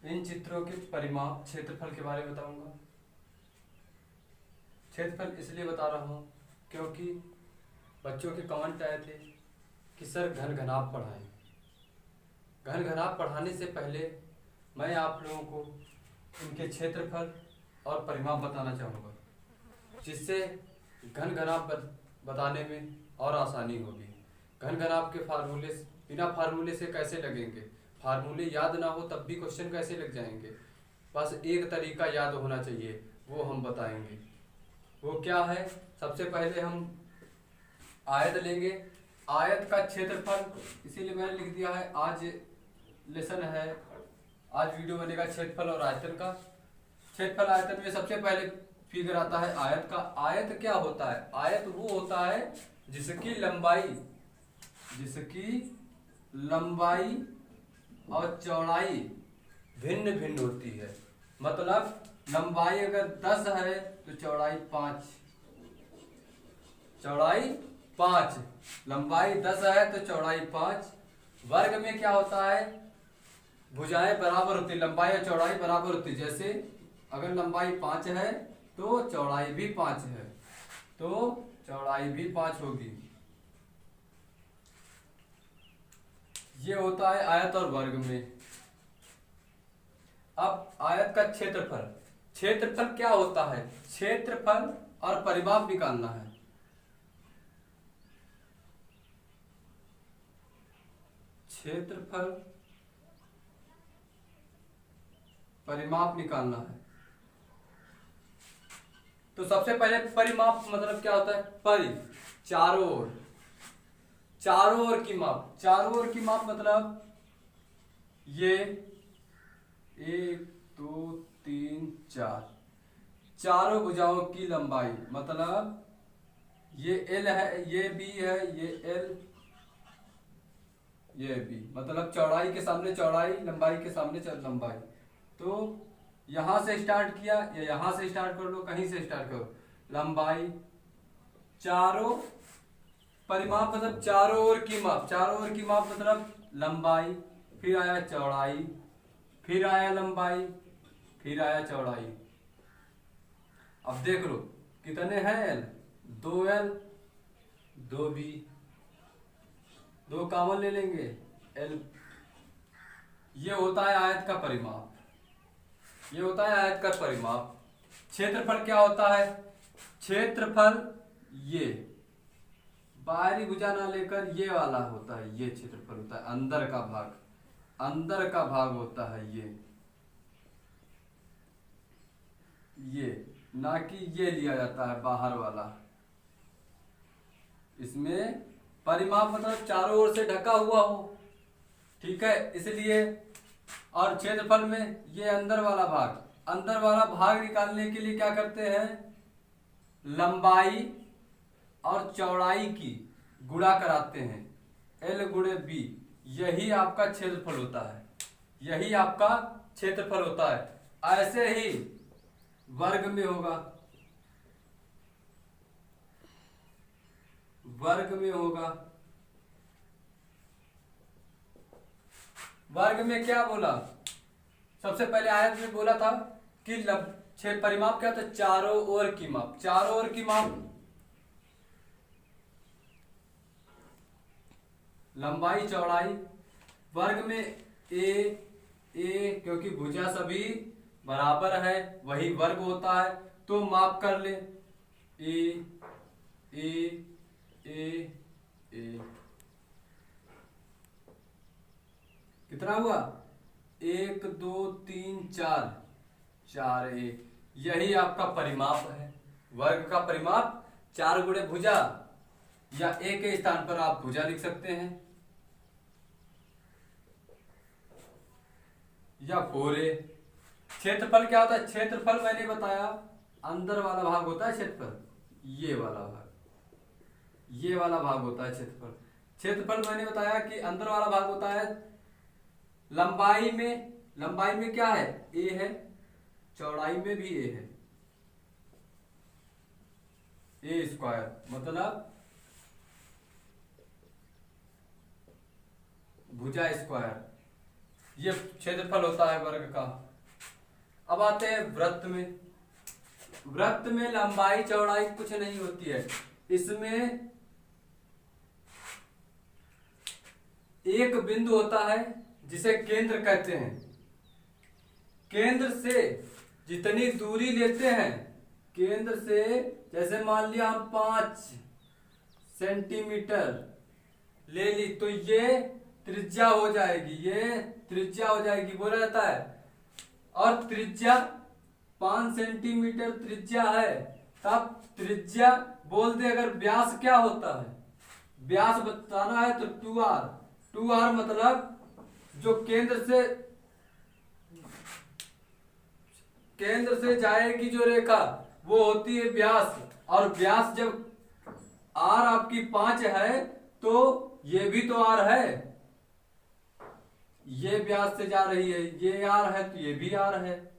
इन चित्रों के परिमाप क्षेत्रफल के बारे में बताऊंगा। क्षेत्रफल इसलिए बता रहा हूँ क्योंकि बच्चों के कमेंट आए थे कि सर घन घनाभ पढ़ाएं। घन घनाभ पढ़ाने से पहले मैं आप लोगों को इनके क्षेत्रफल और परिमाप बताना चाहूँगा, जिससे घन घनाभ बताने में और आसानी होगी। घन घनाभ के फार्मूले बिना फार्मूले से कैसे लगेंगे, फार्मूले याद ना हो तब भी क्वेश्चन कैसे लग जाएंगे। बस एक तरीका याद होना चाहिए, वो हम बताएंगे। वो क्या है? सबसे पहले हम आयत लेंगे। आयत का क्षेत्रफल, इसीलिए मैंने लिख दिया है आज लेसन है, आज वीडियो बनेगा क्षेत्रफल और आयतन का। क्षेत्रफल आयतन में सबसे पहले फिगर आता है आयत का। आयत क्या होता है? आयत वो होता है जिसकी लंबाई और चौड़ाई भिन्न भिन्न होती है। मतलब लंबाई अगर 10 है तो चौड़ाई 5। लंबाई 10 है तो चौड़ाई 5। वर्ग में क्या होता है? भुजाएं बराबर होती, लंबाई और चौड़ाई बराबर होती। जैसे अगर लंबाई 5 है तो चौड़ाई भी 5 है, तो चौड़ाई भी 5 होगी। ये होता है आयत और वर्ग में। अब आयत का क्षेत्रफल। क्षेत्रफल क्या होता है? क्षेत्रफल और परिमाप निकालना है। क्षेत्रफल परिमाप निकालना है तो सबसे पहले परिमाप मतलब क्या होता है? चारों ओर की माप। चारों ओर की माप मतलब ये 1 2 3 4 चारों भुजाओं की लंबाई, मतलब ये L है, ये B है, ये L, ये B। मतलब चौड़ाई के सामने चौड़ाई, लंबाई के सामने लंबाई। तो यहां से स्टार्ट किया या यहां से स्टार्ट कर लो, कहीं से स्टार्ट करो। लंबाई, चारों परिमाप मतलब चारों ओर की माप। चारों ओर की माप मतलब लंबाई, फिर आया चौड़ाई, फिर आया लंबाई, फिर आया चौड़ाई। अब देख लो कितने हैं L? 2L 2B, 2 कॉमन ले लेंगे L। ये होता है आयत का परिमाप। ये होता है आयत का परिमाप। क्षेत्रफल क्या होता है? क्षेत्रफल ये बाहरी भुजा ना लेकर ये वाला होता है, ये क्षेत्रफल होता है। अंदर का भाग होता है ये ना कि ये लिया जाता है बाहर वाला। इसमें परिमाप मतलब चारों ओर से ढका हुआ हो, ठीक है, इसलिए। और क्षेत्रफल में ये अंदर वाला भाग निकालने के लिए क्या करते हैं? लंबाई और चौड़ाई की गुणा कराते हैं, L गुणे B। यही आपका क्षेत्रफल होता है। ऐसे ही वर्ग में होगा। वर्ग में क्या बोला? सबसे पहले आयत में बोला था कि परिमाप क्या होता है? चारों ओर की माप। लंबाई चौड़ाई। वर्ग में ए क्योंकि भुजा सभी बराबर है, वही वर्ग होता है। तो माप कर ले, ए कितना हुआ? 1 2 3 4 A। यही आपका परिमाप है। वर्ग का परिमाप 4 गुणे भुजा, या A के स्थान पर आप भुजा लिख सकते हैं, या 4A। क्षेत्रफल क्या होता है? क्षेत्रफल मैंने बताया अंदर वाला भाग होता है क्षेत्रफल, ये वाला भाग होता है क्षेत्रफल मैंने बताया कि अंदर वाला भाग होता है। लंबाई में क्या है? A है, चौड़ाई में भी A है, A स्क्वायर। मतलब भुजा स्क्वायर ये क्षेत्रफल होता है वर्ग का। अब आते हैं वृत्त में। वृत्त में लंबाई चौड़ाई कुछ नहीं होती है, इसमें एक बिंदु होता है जिसे केंद्र कहते हैं। केंद्र से जितनी दूरी लेते हैं, केंद्र से जैसे मान लिया हम 5 सेंटीमीटर ले ली तो ये त्रिज्या हो जाएगी, ये त्रिज्या हो जाएगी बोला जाता है। और त्रिज्या 5 सेंटीमीटर त्रिज्या है, तब त्रिज्या बोल दे। अगर व्यास क्या होता है, व्यास बताना है तो 2r। 2r मतलब जो केंद्र से जाएगी जो रेखा वो होती है व्यास। और व्यास जब r आपकी 5 है तो ये भी तो r है, ये व्यास से जा रही है, ये r है तो ये भी r है,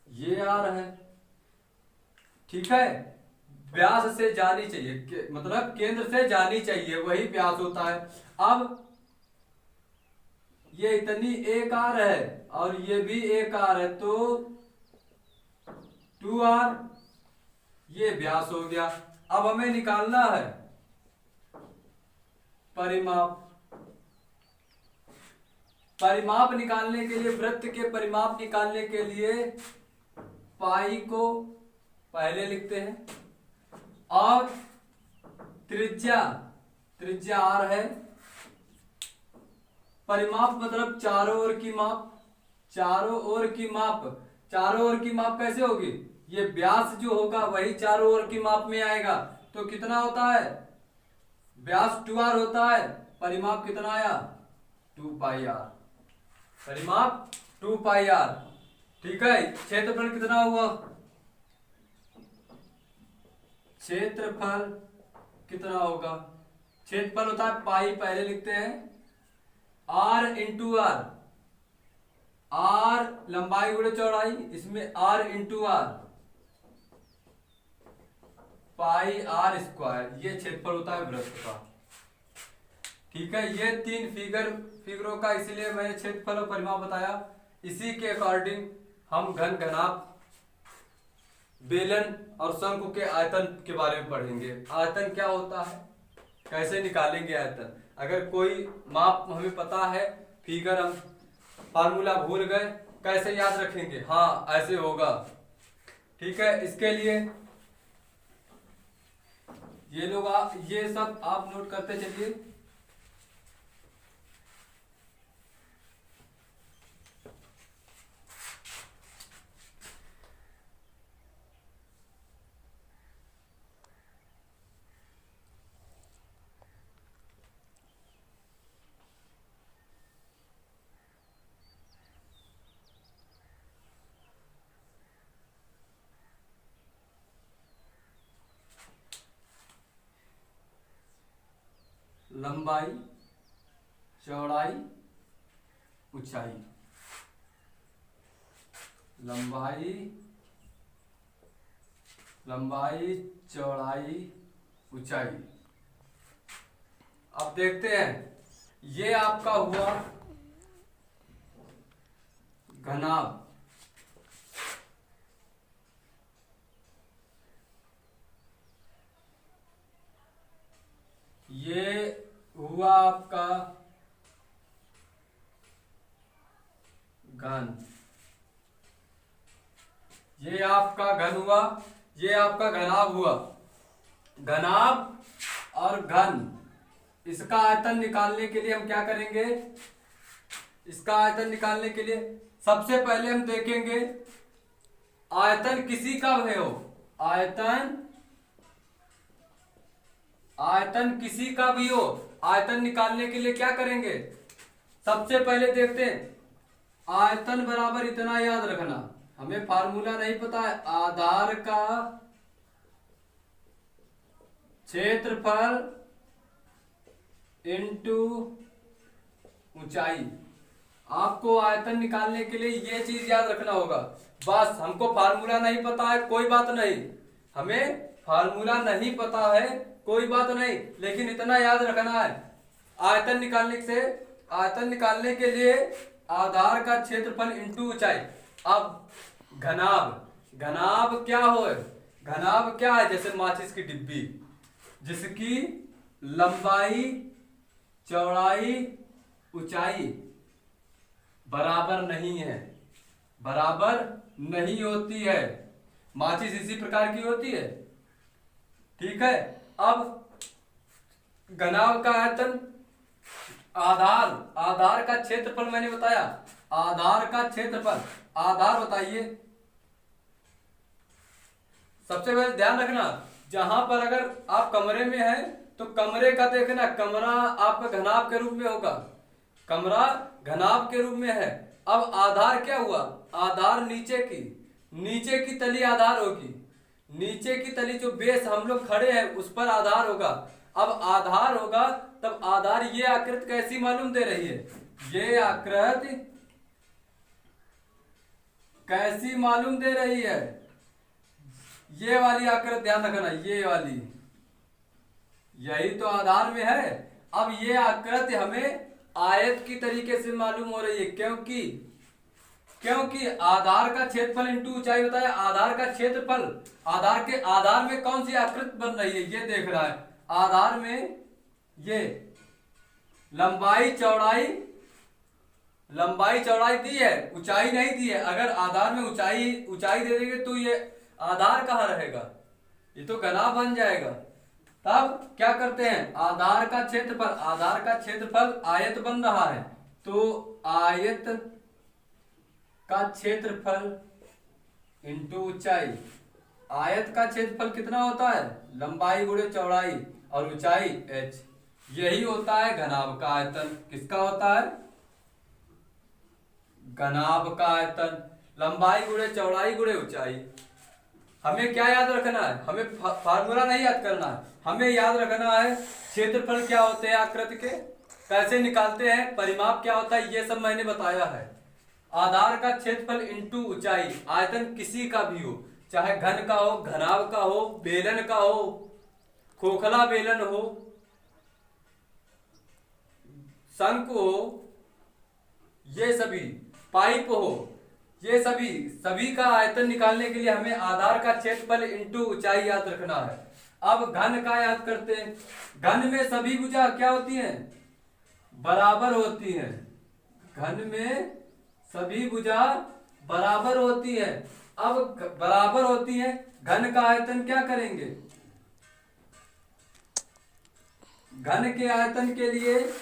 ये r है। ठीक है, व्यास से जानी चाहिए, मतलब केंद्र से जानी चाहिए, वही व्यास होता है। अब ये इतनी एक r है और ये भी एक r है तो 2r ये व्यास हो गया। अब हमें निकालना है परिमाप। परिमाप निकालने के लिए, वृत्त के परिमाप निकालने के लिए पाई को पहले लिखते हैं और त्रिज्या r है। परिमाप मतलब चारों ओर की माप। चारों ओर की माप, चारों ओर की माप कैसे होगी, ये व्यास जो होगा वही चारों ओर की माप में आएगा। तो कितना होता है, व्यास 2r होता है, परिमाप कितना आया 2πr, परिमाप 2πr। ठीक है, क्षेत्रफल कितना हुआ, क्षेत्रफल कितना होगा, क्षेत्रफल होता है पाई, पहले लिखते हैं r इंटू आर। r लंबाई गुणे चौड़ाई, इसमें r into R, pi r square, ये क्षेत्रफल होता है वृत्त का। ठीक है, ये 3 फिगरों का इसलिए मैंने क्षेत्रफल और परिमाप बताया। इसी के अकॉर्डिंग हम घन घनाभ, बेलन और शंकु के आयतन के बारे में पढ़ेंगे। आयतन क्या होता है, कैसे निकालेंगे आयतन। अगर कोई माप हमें पता है, फिगर हम फार्मूला भूल गए, कैसे याद रखेंगे, हाँ ऐसे होगा। ठीक है, इसके लिए ये सब आप नोट करते चलिए। लंबाई चौड़ाई ऊंचाई, लंबाई चौड़ाई ऊंचाई। अब देखते हैं, ये आपका हुआ घनाभ, ये हुआ आपका घन, ये आपका घन हुआ, ये आपका घनाभ हुआ। घनाभ और घन, इसका आयतन निकालने के लिए हम क्या करेंगे, इसका आयतन निकालने के लिए सबसे पहले हम देखेंगे आयतन किसी का भी हो, आयतन किसी का भी हो, आयतन निकालने के लिए क्या करेंगे, सबसे पहले देखते हैं आयतन बराबर इतना याद रखना। हमें फार्मूला नहीं पता है, आधार का क्षेत्रफल इनटू ऊंचाई। आपको आयतन निकालने के लिए ये चीज याद रखना होगा। बस हमको फार्मूला नहीं पता है कोई बात नहीं, हमें फार्मूला नहीं पता है कोई बात नहीं, लेकिन इतना याद रखना है आयतन निकालने से आयतन निकालने के लिए आधार का क्षेत्रफल इंटू ऊंचाई। अब घनाभ क्या हो, घनाभ क्या है, जैसे माचिस की डिब्बी जिसकी लंबाई चौड़ाई ऊंचाई बराबर नहीं है, बराबर नहीं होती है। माचिस इसी प्रकार की होती है, ठीक है। अब घनाभ का आयतन, आधार का क्षेत्रफल मैंने बताया, आधार का क्षेत्रफल, आधार बताइए। सबसे पहले ध्यान रखना, जहां पर अगर आप कमरे में हैं तो कमरे का देखना, कमरा आपका घनाभ के रूप में होगा, कमरा घनाभ के रूप में है। अब आधार क्या हुआ, आधार नीचे की तली आधार होगी, नीचे की तली जो बेस हम लोग खड़े हैं उस पर आधार होगा। अब आधार होगा तब आधार, ये आकृति कैसी मालूम दे रही है, ये आकृति कैसी मालूम दे रही है, ये वाली आकृति ध्यान रखना, ये वाली, यही तो आधार में है। अब ये आकृति हमें आयत की तरीके से मालूम हो रही है, क्योंकि आधार का क्षेत्रफल इंटू ऊंचाई बताया। आधार का क्षेत्रफल, आधार के आधार में कौन सी आकृति बन रही है ये देख रहा है। आधार में ये लंबाई चौड़ाई दी है, ऊंचाई नहीं दी है। अगर आधार में ऊंचाई दे देंगे तो ये आधार कहाँ रहेगा, ये तो घनाभ बन जाएगा। तब क्या करते हैं, आधार का क्षेत्रफल आयत बन रहा है तो आयत का क्षेत्रफल इंटू ऊंचाई। आयत का क्षेत्रफल कितना होता है, लंबाई गुणे चौड़ाई और ऊंचाई h, यही होता है घनाभ का आयतन। किसका होता है, घनाभ का आयतन, लंबाई गुणे चौड़ाई गुणे ऊंचाई। हमें क्या याद रखना है, हमें फार्मूला नहीं याद करना है, हमें याद रखना है क्षेत्रफल क्या होते हैं आकृति के, कैसे निकालते हैं, परिमाप क्या होता है, ये सब मैंने बताया है। आधार का क्षेत्रफल इंटू ऊंचाई, आयतन किसी का भी हो, चाहे घन का हो, घनाभ का हो, बेलन का हो, खोखला बेलन हो, शंकु हो, ये सभी पाइप हो, ये सभी का आयतन निकालने के लिए हमें आधार का क्षेत्रफल इंटू ऊंचाई याद रखना है। अब घन का याद करते हैं। घन में सभी भुजा क्या होती हैं, बराबर होती हैं। घन में सभी भुजा बराबर होती है। अब बराबर होती है, घन का आयतन क्या करेंगे, घन के आयतन के लिए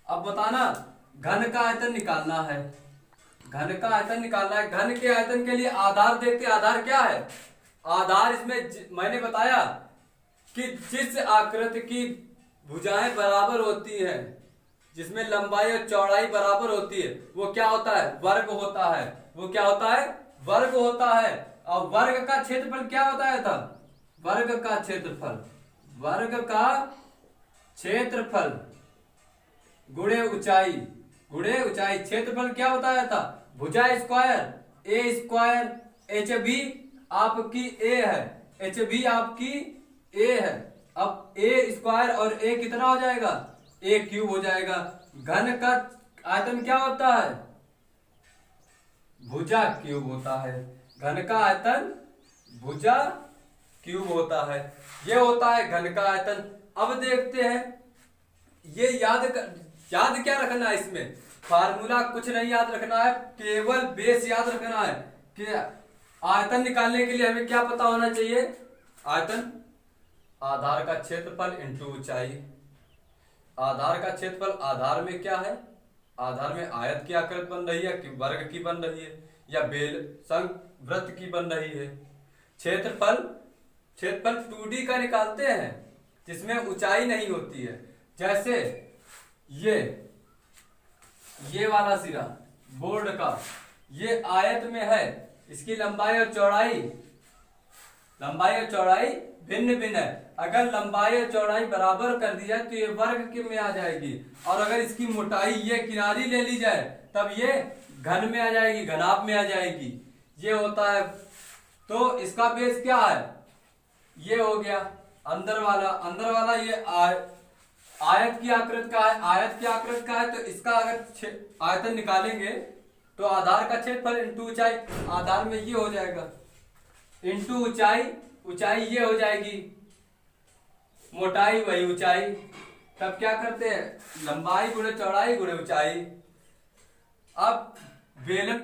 अब बताना, घन का आयतन निकालना है, घन का आयतन निकालना है। घन के आयतन के लिए आधार देखते, आधार क्या है, आधार इसमें मैंने बताया कि जिस आकृति की भुजाएं बराबर होती हैं, जिसमें लंबाई और चौड़ाई बराबर होती है, वो क्या होता है, वर्ग होता है। वो क्या होता है, वर्ग होता है। और वर्ग का क्षेत्रफल क्या बताया था, वर्ग का क्षेत्रफल गुणे ऊंचाई, क्षेत्रफल क्या बताया था, भुजा स्क्वायर ए स्क्वायर, एच बी आपकी ए है, एच बी आपकी ए है। अब ए स्क्वायर और ए कितना हो जाएगा, ए क्यूब हो जाएगा। घन का आयतन क्या होता है, भुजा क्यूब होता है। घन का आयतन भुजा क्यूब होता है, ये होता है घन का आयतन। अब देखते हैं, ये याद क्या रखना है, इसमें फार्मूला कुछ नहीं याद रखना है, केवल बेस याद रखना है कि आयतन निकालने के लिए हमें क्या पता होना चाहिए, आयतन आधार का क्षेत्रफल इंटू ऊंचाई। आधार का क्षेत्रफल आधार में क्या है, आधार में आयत की आकृति बन रही है कि वर्ग की बन रही है या बेल शंख वृत्त की बन रही है। क्षेत्रफल 2D का निकालते हैं जिसमें ऊंचाई नहीं होती है। जैसे ये वाला सिरा बोर्ड का, ये आयत में है, इसकी लंबाई और चौड़ाई भिन्न भिन्न है। अगर लंबाई और चौड़ाई बराबर कर दी जाए तो ये वर्ग के में आ जाएगी, और अगर इसकी मोटाई ये किनारी ले ली जाए तब ये घन में आ जाएगी, घनाभ में आ जाएगी। ये होता है, तो इसका बेस क्या है, ये हो गया। अंदर वाला ये आयत की आकृति का है, आयत की आकृति का है, तो इसका अगर आयतन निकालेंगे तो आधार का क्षेत्रफल इंटू ऊंचाई, आधार में ये हो जाएगा, इंटू ऊंचाई, ऊंचाई ये हो जाएगी, मोटाई वही ऊंचाई। तब क्या करते हैं, लंबाई गुणे चौड़ाई गुणे ऊंचाई। अब बेलन